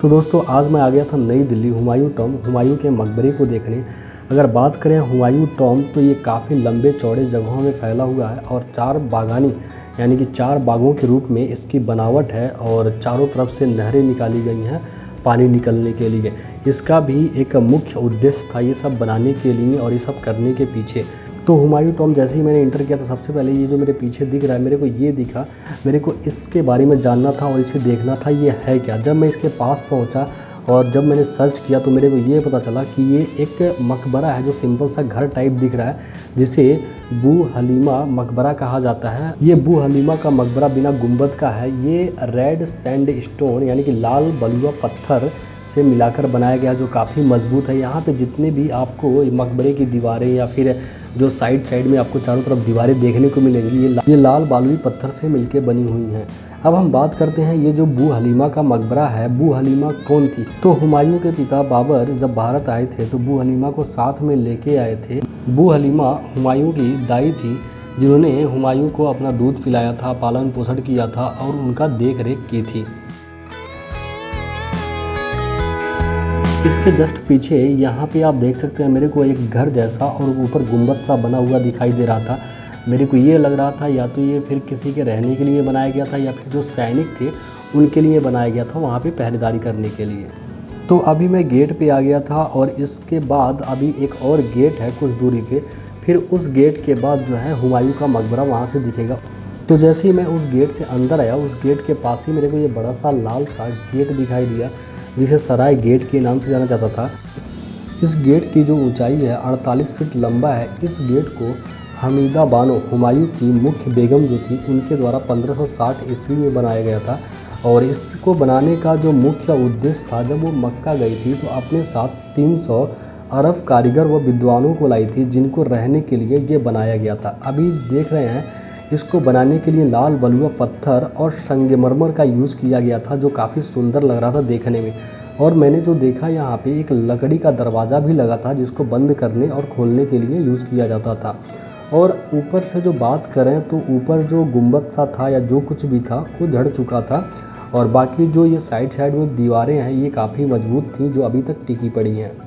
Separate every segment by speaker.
Speaker 1: तो दोस्तों आज मैं आ गया था नई दिल्ली हुमायूं टॉम्ब हुमायूं के मकबरे को देखने। अगर बात करें हुमायूं टॉम्ब तो ये काफ़ी लंबे चौड़े जगहों में फैला हुआ है और 4 बागानी यानी कि 4 बागों के रूप में इसकी बनावट है और चारों तरफ से नहरें निकाली गई हैं पानी निकलने के लिए। इसका भी एक मुख्य उद्देश्य था ये सब बनाने के लिए और ये सब करने के पीछे। तो हुमायूं टॉम्ब जैसे ही मैंने इंटर किया तो सबसे पहले ये जो मेरे पीछे दिख रहा है मेरे को ये दिखा, मेरे को इसके बारे में जानना था और इसे देखना था ये है क्या। जब मैं इसके पास पहुंचा और जब मैंने सर्च किया तो मेरे को ये पता चला कि ये एक मकबरा है जो सिंपल सा घर टाइप दिख रहा है, जिसे बू हलीमा मकबरा कहा जाता है। ये बू हलीमा का मकबरा बिना गुंबद का है। ये रेड सैंड स्टोन यानी कि लाल बलुआ पत्थर से मिलाकर बनाया गया जो काफ़ी मजबूत है। यहाँ पे जितने भी आपको मकबरे की दीवारें या फिर जो साइड में आपको चारों तरफ दीवारें देखने को मिलेंगी ये लाल बालुई पत्थर से मिलके बनी हुई हैं। अब हम बात करते हैं ये जो बू हलीमा का मकबरा है, बू हलीमा कौन थी? तो हुमायूं के पिता बाबर जब भारत आए थे तो बू हलीमा को साथ में लेके आए थे। बू हलीमा हुमायूं की दाई थी जिन्होंने हुमायूं को अपना दूध पिलाया था, पालन पोषण किया था और उनका देख रेख की थी। इसके जस्ट पीछे यहाँ पे आप देख सकते हैं मेरे को एक घर जैसा और ऊपर गुंबद सा बना हुआ दिखाई दे रहा था। मेरे को ये लग रहा था या तो ये फिर किसी के रहने के लिए बनाया गया था या फिर जो सैनिक थे उनके लिए बनाया गया था वहाँ पे पहरेदारी करने के लिए। तो अभी मैं गेट पे आ गया था और इसके बाद अभी एक और गेट है कुछ दूरी पे, फिर उस गेट के बाद जो है हुमायूं का मकबरा वहाँ से दिखेगा। तो जैसे ही मैं उस गेट से अंदर आया उस गेट के पास ही मेरे को ये बड़ा सा लाल सा गेट दिखाई दिया जिसे सराय गेट के नाम से जाना जाता था। इस गेट की जो ऊंचाई है 48 फीट लंबा है। इस गेट को हमीदा बानो हुमायूं की मुख्य बेगम जो थी उनके द्वारा 1560 ईस्वी में बनाया गया था। और इसको बनाने का जो मुख्य उद्देश्य था, जब वो मक्का गई थी तो अपने साथ 300 अरब कारीगर व विद्वानों को लाई थी जिनको रहने के लिए ये बनाया गया था। अभी देख रहे हैं इसको बनाने के लिए लाल बलुआ पत्थर और संगमरमर का यूज़ किया गया था जो काफ़ी सुंदर लग रहा था देखने में। और मैंने जो देखा यहाँ पे एक लकड़ी का दरवाज़ा भी लगा था जिसको बंद करने और खोलने के लिए यूज़ किया जाता था। और ऊपर से जो बात करें तो ऊपर जो गुंबद सा था या जो कुछ भी था वो झड़ चुका था और बाकी जो ये साइड में दीवारें हैं ये काफ़ी मजबूत थी जो अभी तक टिकी पड़ी हैं।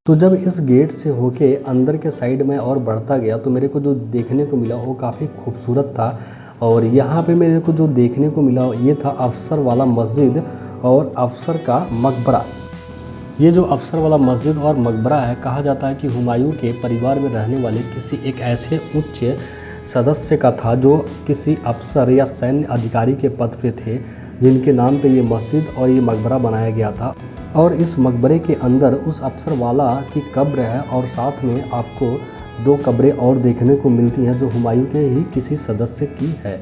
Speaker 1: तो जब इस गेट से होके अंदर के साइड में और बढ़ता गया तो मेरे को जो देखने को मिला वो काफ़ी खूबसूरत था। और यहाँ पे मेरे को जो देखने को मिला ये था अफसर वाला मस्जिद और अफसर का मकबरा। ये जो अफसर वाला मस्जिद और मकबरा है, कहा जाता है कि हुमायूं के परिवार में रहने वाले किसी एक ऐसे उच्च सदस्य का था जो किसी अफसर या सैन्य अधिकारी के पद पे थे जिनके नाम पे ये मस्जिद और ये मकबरा बनाया गया था। और इस मकबरे के अंदर उस अफसर वाला की कब्र है और साथ में आपको 2 कब्रें और देखने को मिलती हैं जो हुमायूं के ही किसी सदस्य की है।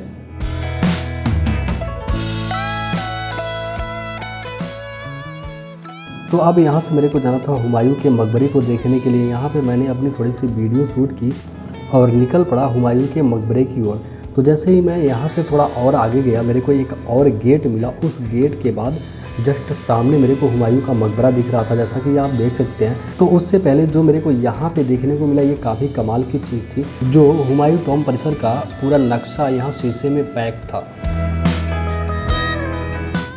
Speaker 1: तो अब यहाँ से मेरे को जाना था हुमायूं के मकबरे को देखने के लिए। यहाँ पे मैंने अपनी थोड़ी सी वीडियो शूट की और निकल पड़ा हुमायूं के मकबरे की ओर। तो जैसे ही मैं यहाँ से थोड़ा और आगे गया मेरे को एक और गेट मिला। उस गेट के बाद जस्ट सामने मेरे को हुमायूं का मकबरा दिख रहा था जैसा कि आप देख सकते हैं। तो उससे पहले जो मेरे को यहाँ पे देखने को मिला ये काफ़ी कमाल की चीज़ थी। जो हुमायूं टॉम्ब परिसर का पूरा नक्शा यहाँ शीशे में पैक था।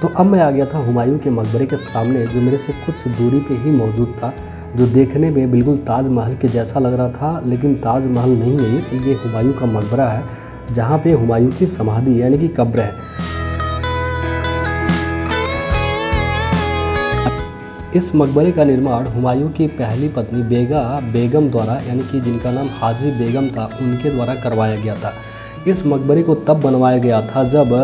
Speaker 1: तो अब मैं आ गया था हुमायूं के मकबरे के सामने जो मेरे से कुछ दूरी पे ही मौजूद था, जो देखने में बिल्कुल ताजमहल के जैसा लग रहा था। लेकिन ताजमहल नहीं है ये हुमायूं का मकबरा है जहाँ पे हुमायूं की समाधि यानी कि कब्र है। इस मकबरे का निर्माण हुमायूं की पहली पत्नी बेगम द्वारा यानी कि जिनका नाम हाजी बेगम था उनके द्वारा करवाया गया था। इस मकबरे को तब बनवाया गया था जब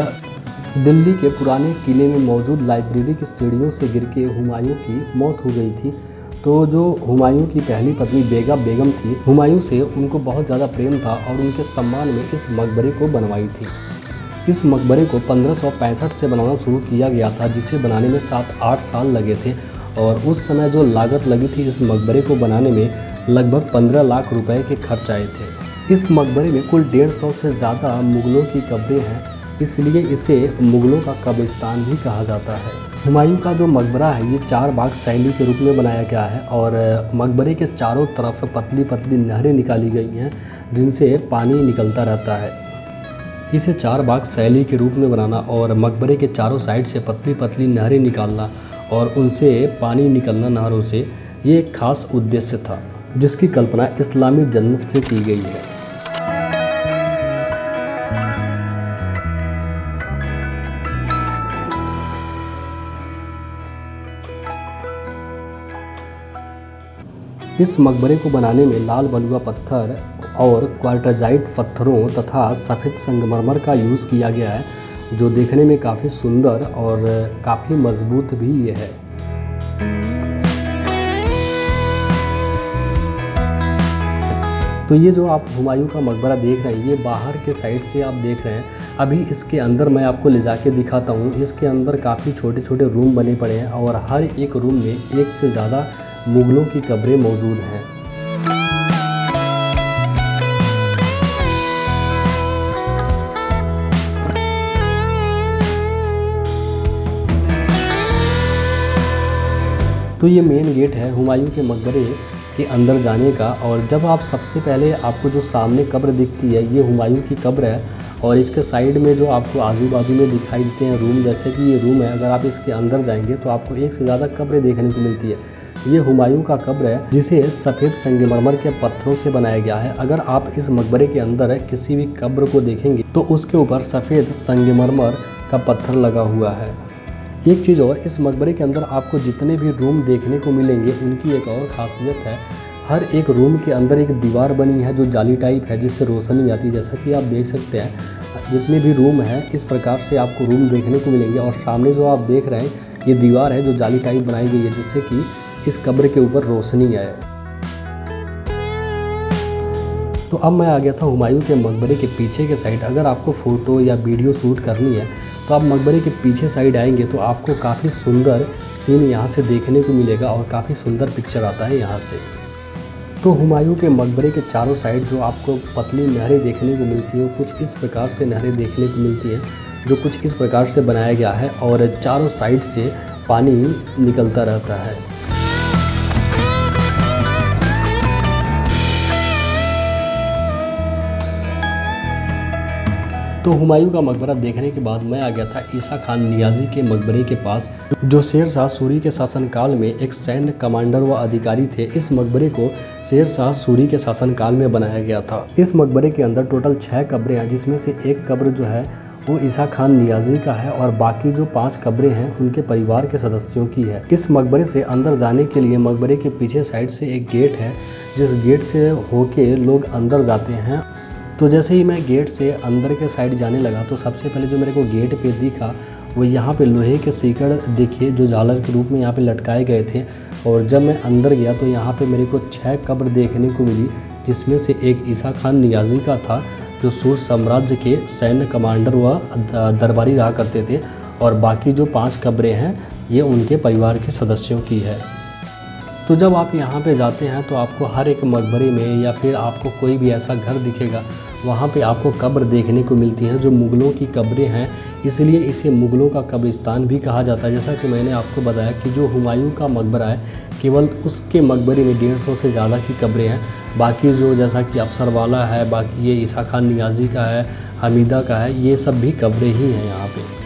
Speaker 1: दिल्ली के पुराने किले में मौजूद लाइब्रेरी की सीढ़ियों से गिर के हुमायूं की मौत हो गई थी। तो जो हुमायूं की पहली पत्नी बेगम थी, हुमायूं से उनको बहुत ज़्यादा प्रेम था और उनके सम्मान में इस मकबरे को बनवाई थी। इस मकबरे को 1565 से बनाना शुरू किया गया था जिसे बनाने में 7-8 साल लगे थे। और उस समय जो लागत लगी थी इस मकबरे को बनाने में लगभग 15 लाख रुपए के खर्च आए थे। इस मकबरे में कुल 150 से ज़्यादा मुगलों की कब्रें हैं इसलिए इसे मुग़लों का कब्रिस्तान भी कहा जाता है। हुमायूं का जो मकबरा है ये 4 बाग शैली के रूप में बनाया गया है और मकबरे के चारों तरफ पतली पतली नहरें निकाली गई हैं जिनसे पानी निकलता रहता है। इसे 4 बाग शैली के रूप में बनाना और मकबरे के चारों साइड से पतली पतली नहरें निकालना और उनसे पानी निकलना नहरों से, ये एक खास उद्देश्य था जिसकी कल्पना इस्लामी जन्नत से की गई है। इस मकबरे को बनाने में लाल बलुआ पत्थर और क्वार्टजाइट पत्थरों तथा सफ़ेद संगमरमर का यूज़ किया गया है, जो देखने में काफ़ी सुंदर और काफ़ी मजबूत भी ये है। तो ये जो आप हुमायूं का मकबरा देख रहे हैं ये बाहर के साइड से आप देख रहे हैं। अभी इसके अंदर मैं आपको ले जाके दिखाता हूँ। इसके अंदर काफ़ी छोटे छोटे रूम बने पड़े हैं और हर एक रूम में एक से ज़्यादा मुग़लों की कब्रें मौजूद हैं। तो ये मेन गेट है हुमायूं के मकबरे के अंदर जाने का, और जब आप सबसे पहले आपको जो सामने कब्र दिखती है ये हुमायूं की कब्र है और इसके साइड में जो आपको आजू बाजू में दिखाई देते हैं रूम, जैसे कि ये रूम है, अगर आप इसके अंदर जाएंगे तो आपको एक से ज़्यादा कब्रें देखने को मिलती है। ये हुमायूं का कब्र है जिसे सफ़ेद संगमरमर के पत्थरों से बनाया गया है। अगर आप इस मकबरे के अंदर किसी भी कब्र को देखेंगे तो उसके ऊपर सफ़ेद संगमरमर का पत्थर लगा हुआ है। एक चीज़ और, इस मकबरे के अंदर आपको जितने भी रूम देखने को मिलेंगे उनकी एक और ख़ासियत है, हर एक रूम के अंदर एक दीवार बनी है जो जाली टाइप है जिससे रोशनी आती है। जैसा कि आप देख सकते हैं जितने भी रूम हैं इस प्रकार से आपको रूम देखने को मिलेंगे, और सामने जो आप देख रहे हैं ये दीवार है जो जाली टाइप बनाई गई है जिससे कि इस कब्र के ऊपर रोशनी आए। तो अब मैं आ गया था हुमायूं के मकबरे के पीछे के साइड। अगर आपको फ़ोटो या वीडियो शूट करनी है तो आप मकबरे के पीछे साइड आएंगे तो आपको काफ़ी सुंदर सीन यहाँ से देखने को मिलेगा और काफ़ी सुंदर पिक्चर आता है यहाँ से। तो हुमायूं के मकबरे के चारों साइड जो आपको पतली नहरें देखने को मिलती हैं कुछ इस प्रकार से नहरें देखने को मिलती हैं, जो कुछ इस प्रकार से बनाया गया है और चारों साइड से पानी निकलता रहता है। तो हुमायूं का मकबरा देखने के बाद मैं आ गया था ईसा खान नियाज़ी के मकबरे के पास, जो शेर शाह सूरी के शासनकाल में एक सैन्य कमांडर व अधिकारी थे। इस मकबरे को शेर शाह सूरी के शासनकाल में बनाया गया था। इस मकबरे के अंदर टोटल 6 कब्रें हैं, जिसमें से एक कब्र जो है वो ईसा खान नियाज़ी का है और बाकी जो 5 कब्रें हैं उनके परिवार के सदस्यों की है। इस मकबरे से अंदर जाने के लिए मकबरे के पीछे साइड से एक गेट है, जिस गेट से होके लोग अंदर जाते हैं। तो जैसे ही मैं गेट से अंदर के साइड जाने लगा तो सबसे पहले जो मेरे को गेट पे दिखा वो यहाँ पे लोहे के सीकड़ दिखे जो झालर के रूप में यहाँ पे लटकाए गए थे। और जब मैं अंदर गया तो यहाँ पे मेरे को 6 कब्र देखने को मिली, जिसमें से एक ईसा खान नियाज़ी का था जो सूर साम्राज्य के सैन्य कमांडर व दरबारी रहा करते थे, और बाकी जो 5 कब्रें हैं ये उनके परिवार के सदस्यों की है। तो जब आप यहाँ पे जाते हैं तो आपको हर एक मकबरे में या फिर आपको कोई भी ऐसा घर दिखेगा वहाँ पे आपको कब्र देखने को मिलती हैं जो मुग़लों की कब्रें हैं, इसलिए इसे मुग़लों का कब्रिस्तान भी कहा जाता है। जैसा कि मैंने आपको बताया कि जो हुमायूं का मकबरा है केवल उसके मकबरे में 150 से ज़्यादा की कब्रें हैं। बाकी जो जैसा कि अफसरवाला है, बाकी ये ईसा खान नियाज़ी का है, हमीदा का है, ये सब भी कब्रें ही हैं यहाँ पे।